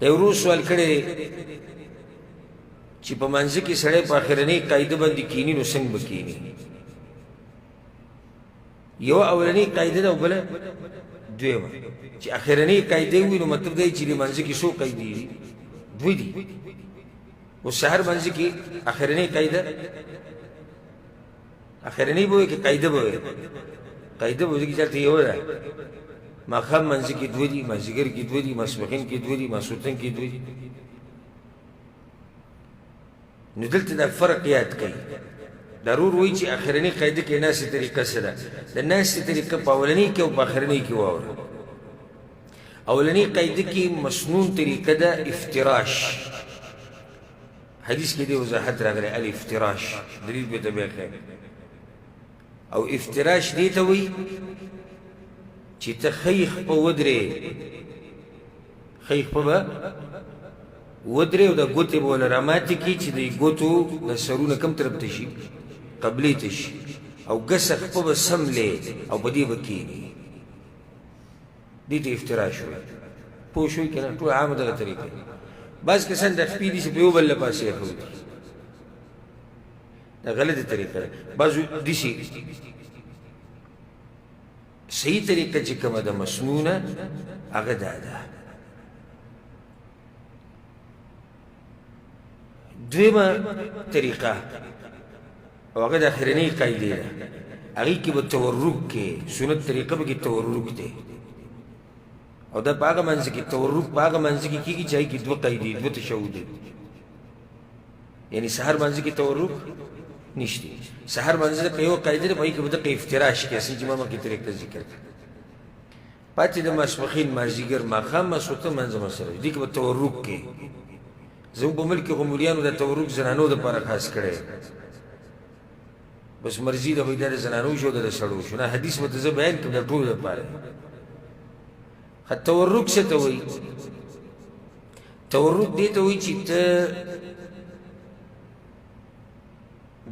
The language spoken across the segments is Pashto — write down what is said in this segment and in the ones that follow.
یو ورو سوال کړی چې په منځ کې سړی په اخرنۍ قاعده باندې کیني نو څنګه به کیني؟ یو اولنۍ قاعده ده او بله دویمه. چې اخرنۍ قاعده وي نو مطلب دی چې د منځ کې څو قاعدې دي؟ دوی دي. اوس سهار منځ کې اخرنۍ قاعده اخرنۍ به وي که قاعده به وي؟ قاعده به وي چې چېرته یوه ده. ماښام منځ کې دوه دي، مازدیګر کې دوه دي، ماسپښین کې دوه دي، ماسخوتن کې دوه دي. نو دلته دا فرق یاد کوي. ضرور وایي چې اخرنۍ قاعده کې ناستې طریقه څه ده؟ د ناستې طریقه په اولنۍ کې او په اخرنۍ کې واوره. اولنۍ قاعده کې مسنون طریقه ده افتراش. حدیث کې دې وضاحت راغلی الافتراش، دلیل به ته بیا ښیم. او افتراش دې ته وایي چې ته خیخ په ودرې، خیخ په به ودرې او د ګوتې به وله راماتې کړي چې د ګوتو د سرونه کوم طرف ته شي؟ قبلې ته شي. او ګسه خپه به سملې او په دې به کښېني. دې ته افتراش وایي. پوه شوئ که نه؟ ټول عامه دغه طریقه. بعض کسان د خپې دي چې په یو بل له پاسې اخلي، دا غلطه طریقه ده. بعضو داسې صحیح طریقه چې کومه ده مسنونه هغه دا ده. دویمه طریقه او هغه د اخرنۍ قاعدې ده، هغې کې به تورک کې سنت طریقه به کې تورک دی. او دا په هغه منځ کې تورک په هغه منځ کې کېږي چې هغې کې دوه قاعدې دوه تشهد دي. یعنې سهار منځ کې تورک نشته. سهار منځ کې یو قاعده ده، په هغې کې به دغه افتراش کې اصلي چې ما مخکې طریقه ذکر کړه. پاتې د ماسپښین مازدیګر ماښام ماسخوتن منځ مسله دي، دې کې به تورک کې. زموږ په ملک کې خو مولیانو د تورک زنانو دپاره خاص کړی، بس مرضي ده خو دا د زنانو شو د سړو شو. نه حدیث به ته زه بیان کړم د ټولو دپاره. تورک څه ته وایي؟ تورک دې ته وایي چې ته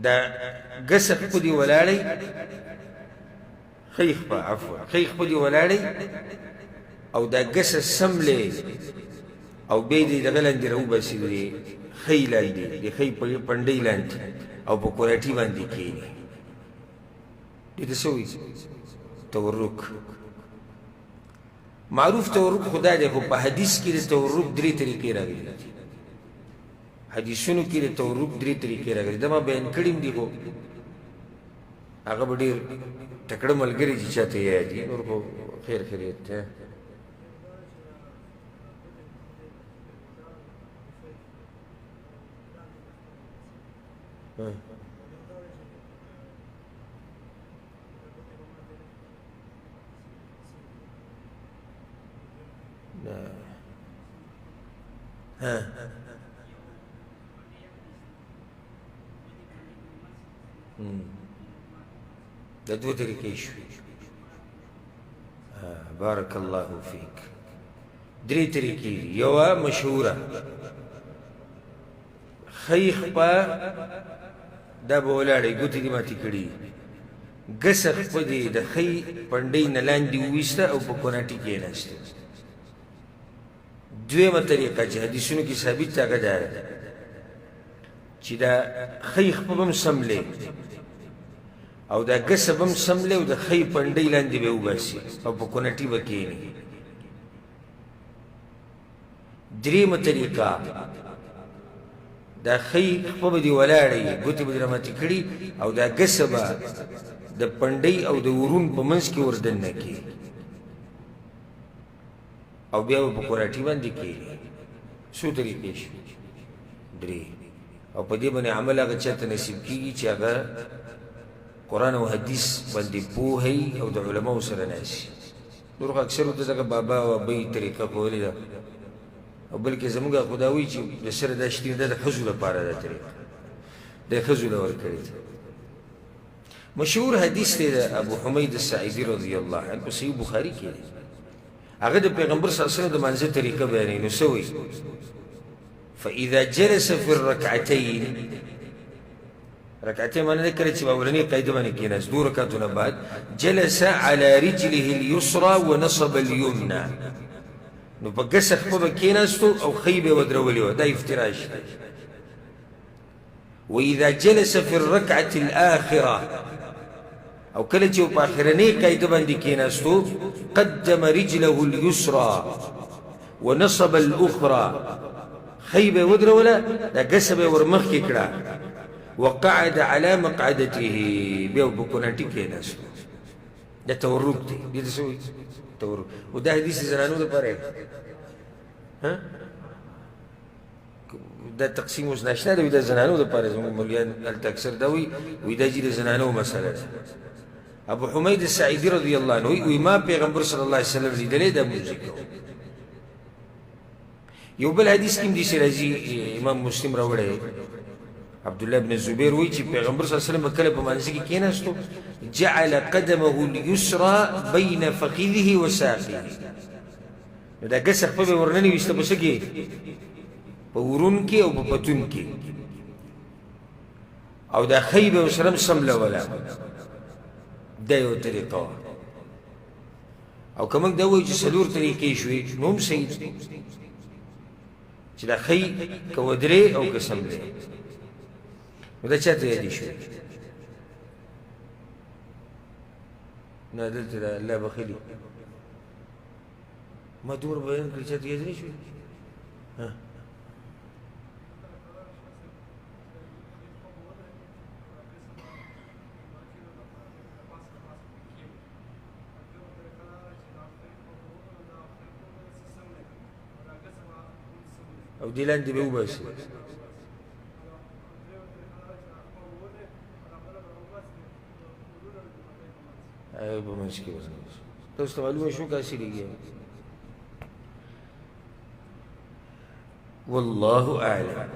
دا ګسه خپه دې ولاړئ، خیخ په عفوا خیخ په دې ولاړئ او دا ګسه سملې او بیا دې دغه لاندې راوباسي د خی لاندې د خی پنډۍ لاندې او په کوراټي باندې کښېني. دې ته څه وایي؟ تورک. معروف تورک خدا دی، خو په حدیث کې د تورک درې طریقې راغلي دي. حدیثونو کې د تورک درې طریقې راغلي دا ما بیان کړي دي، خو هغه به ډېر تکړه ملګري چې چاته یاد دي. نور خو خیر خیریت دی. دا دوه طریقې شوې. بارک الله فیک. درې طریقې دي. یوه مشهوره خیخ په دا به ولاړې ګوتې دې ماتې کړي، ګسه خپه دې د خی پنډۍ نه لاندې وویسته او په کوناټي کښېناسته. دویمه طریقه چې حدیثونو کې ثابت ده هغه دا ده چې دا خی خپه به هم سملې او دا ګسه به هم سملې او د خی پنډۍ لاندې به وباسي او په کوناټي به کښېني. درېیمه طریقه دا خی خپه به دې ولاړئ، ګوتې به دې راماتې کړي او دا ګسه به د پنډۍ او د ورون په منځ کې ور دننه کړي او بیا به په کوراټي باندې کښېني. څو طریقې شوې؟ درې. او په دې باندې عمل هغه چاته نصیب کېږي چې هغه قرآن او حدیث باندې پوهی او د علماو سره ناسي. نور خو اکثرو ته دغه بابا او ابۍ طریقه ښودلې ده، او بلکې زموږ خدا وایي چې د سره دا شتي دا د ښځو لپاره دا طریقه د ښځو له ورکړې ده. مشهور حدیث دی د ابو حمید الساعدي رضی الله عنه په صحیح بخاري کې دی. هغه د پیغمبر صلی الله علیه وسلم د مانځه طریقه بیانوي. نو څه وایي؟ فاذا جلس في الركعتين، رکعتین معنی ده کله چې په اولنۍ قاعده باندې کېناست، دوه رکعتونه بعد جلس على رجله اليسرى ونصب اليمنى، نو په ګسه خپه به کېناستو او ښۍ به یې ودرولې وه دا افترا شي واذا جلس في الركعة الآخرة او کله چې په آخرنۍ قاعده باندې کېناستو قدم رجله اليسرى ونصب الأخرى ښۍ به یې ودروله دا ګسه به یې ور مخکې کړه وقعد على مقعدته بیا په کوناټي کېناستو دا تورک دی دې ته څه وایي تورک و دا حدیث د زنانو دپاره دا تقسیم اوس ناشنا دی دا زنانو دپاره زموږ مولیان هلته اکثر دا وایي دا چې د زنانو مسله ده ابو حمید السعیدي رضی الله عنه وایي ما پیغمبر صلی الله علیه وسلم لیدلی دا موزیک یو بل حدیث کې هم داسې راځي امام مسلم راوړی عبدالله بن الزبیر وایي چې پیغمبر صلی الله علیه وسلم به کله په مانځه کې کېناستو جعل قدمه اليسرى بین فخذه وساقه نو دا ګسه خپه به ورننې ویسته په څه کې په ورون کې او په پتون کې او دا ښۍ به ورسره هم سملوله دا یو طریقه وه او که موږ دا وایو چې څلور طریقې شوې نو هم صحیح دی چې دا ښۍ که ودرې او که سملې نو دا چاته یادې شوې نه دلته دا الله بخلي ما دومره بیان کړي چاته یاد نه شوې او دې لاندې به وباسي په منځ کې تاسو ته معلومه شو که اصلېږي والله اعلم